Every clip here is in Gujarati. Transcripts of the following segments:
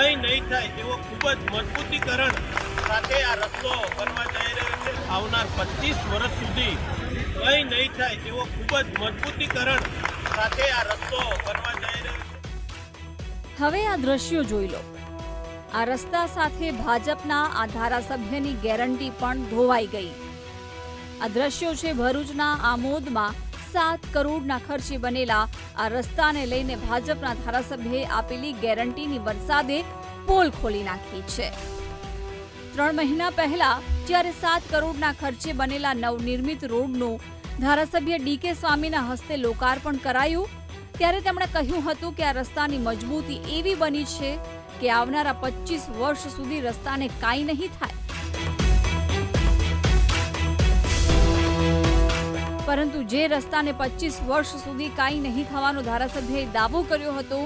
કંઈ નહીં થાય તેવો ખૂબ જ મજબૂતીકરણ સાથે આ રસ્તો બનવા જઈ રહ્યો છે. આવનાર 25 વર્ષ સુધી કંઈ નહીં થાય તેવો ખૂબ જ મજબૂતીકરણ સાથે આ રસ્તો બનવા જઈ રહ્યો છે. હવે આ દ્રશ્યો જોઈ લો. આ રસ્તા સાથે ભાજપના આ ધારાસભ્યની ગેરંટી પણ ધોવાઈ ગઈ. આ દ્રશ્યો છે ભરૂચના આમોદમાં 7 કરોડના ખર્ચે બનેલા આ રસ્તાને લઈને ભાજપના ધારાસભ્યએ આપેલી ગેરંટીની વરસાદે પોલ ખોલી નાખી છે. 3 મહિના પહેલા જ્યારે 7 કરોડના ખર્ચે બનેલા નવનિર્મિત રોડનું ધારાસભ્ય ડી.કે. સ્વામીના હસ્તે લોકાર્પણ કરાયું ત્યારે તેમણે કહ્યું હતું કે આ રસ્તાની મજબૂતી એવી બની છે કે આવનારા 25 વર્ષ સુધી રસ્તાને કાંઈ નહીં થાય. પરંતુ જે રસ્તાને 25 વર્ષ સુધી કાંઈ નહીં થવાનો ધારાસભ્યએ દાવો કર્યો હતો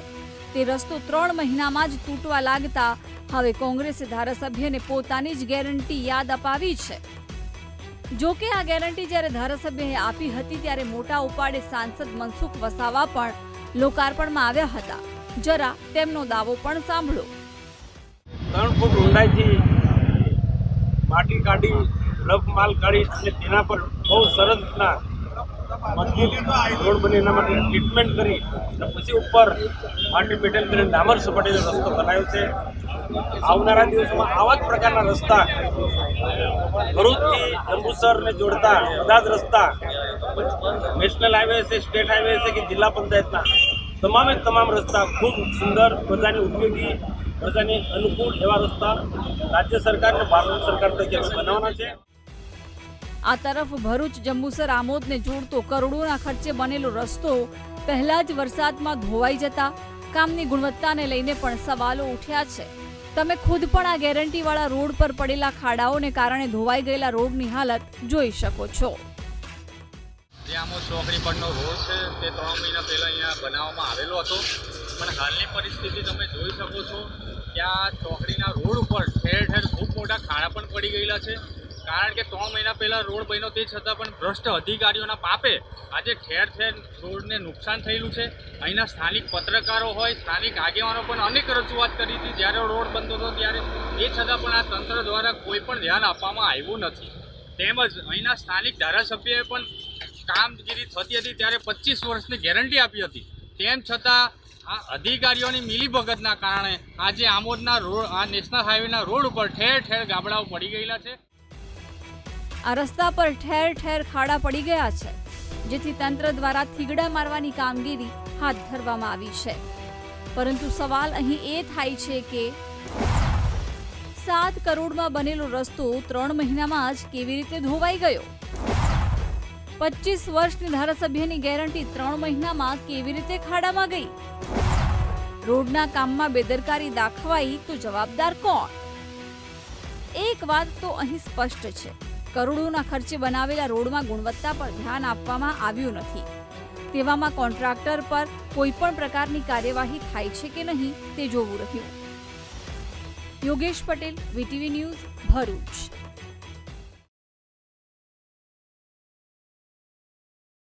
તે રસ્તો 3 મહિનામાં જ તૂટવા લાગતા હવે કોંગ્રેસે ધારાસભ્યને પોતાની જ ગેરંટી યાદ અપાવી છે. જો કે આ ગેરંટી જ્યારે ધારાસભ્યએ આપી હતી ત્યારે મોટા ઉપાડે સાંસદ મનસુખ વસાવા પણ લોકાર્પણમાં આવ્યા હતા. જરા તેમનો દાવો પણ સાંભળો. 3 ફૂટ ઊંડાઈથી માટી કાઢી રફ માલ કાઢી અને તેના પર બહુ સરસ રીતના મજબૂત રોડ બની એના માટે ટ્રીટમેન્ટ કરી અને પછી ઉપર માટી મેટલ કરીને ડામર સપાટીનો રસ્તો બનાવ્યો છે. આવનારા દિવસોમાં આવા જ પ્રકારના રસ્તા ભરૂચથી જંબુસરને જોડતા બધા જ રસ્તા નેશનલ હાઈવે છે, સ્ટેટ હાઈવે છે કે જિલ્લા પંચાયતના તમામ રસ્તા ખૂબ સુંદર, પ્રજાને ઉપયોગી, પ્રજાને અનુકૂળ એવા રસ્તા રાજ્ય સરકાર અને ભારત સરકાર તરીકે બનાવવાના છે. આ તરફ ભરૂચ જંબુસર આમોદને જોડતો કરોડોના ખર્ચે બનેલો રસ્તો પહેલા જ વરસાદમાં ધોવાઈ જતા કામની ગુણવત્તાને લઈને પણ સવાલો ઉઠ્યા છે. તમે ખુદ પણ આ ગેરંટીવાળા રોડ પર પડેલા ખાડાઓને કારણે ધોવાઈ ગયેલા રોડની હાલત જોઈ શકો છો. જે આમોદ ચોકડી પરનો રોડ છે તે 3 મહિના પહેલાં અહીંયા બનાવવામાં આવેલો હતો, પણ હાલની પરિસ્થિતિ તમે જોઈ શકો છો કે આ ચોકડીના રોડ ઉપર ઠેર ઠેર ખૂબ મોટા ખાડા પણ પડી ગયેલા છે. કારણ કે 3 મહિના પહેલાં રોડ બન્યો તે છતાં પણ ભ્રષ્ટ અધિકારીઓના પાપે આજે ઠેર ઠેર રોડને નુકસાન થયેલું છે. અહીંના સ્થાનિક પત્રકારો હોય, સ્થાનિક આગેવાનો પણ અનેક રજૂઆત કરી હતી જ્યારે રોડ બનતો હતો ત્યારે, એ છતાં પણ આ તંત્ર દ્વારા કોઈ પણ ધ્યાન આપવામાં આવ્યું નથી. તેમજ અહીંના સ્થાનિક ધારાસભ્યએ પણ કામગીરી થતી હતી ત્યારે 25 વર્ષની ગેરંટી આપી હતી, તેમ છતાં આ અધિકારીઓની મિલીભગતના કારણે આજે આમોદના રોડ, આ નેશનલ હાઈવેના રોડ ઉપર ઠેર ઠેર ગાબડાઓ પડી ગયેલા છે. આ રસ્તા પર ઠેર ઠેર ખાડા પડી ગયા છે, જેથી તંત્ર દ્વારા થીગડા મારવાની કામગીરી હાથ ધરવામાં આવી છે. પરંતુ સવાલ અહીં એ થાય છે કે 7 કરોડમાં બનેલો રસ્તો 3 મહિનામાં જ કેવી રીતે ધોવાઈ ગયો? 25 વર્ષની ધારાસભ્યની ગેરંટી 3 મહિનામાં કેવી રીતે ખાડામાં ગઈ? રોડના કામમાં બેદરકારી દાખવાઈ તો જવાબદાર કોણ? એક વાત તો અહીં સ્પષ્ટ છે, કરોડોના ખર્ચે બનાવેલા રોડમાં ગુણવત્તા પર ધ્યાન આપવામાં આવ્યું નથી. તેવામાં કોન્ટ્રાક્ટર પર કોઈ પણ પ્રકારની કાર્યવાહી થાય છે કે નહીં તે જોવું રહ્યું. Yogesh Patel, VTV news, Bharuch.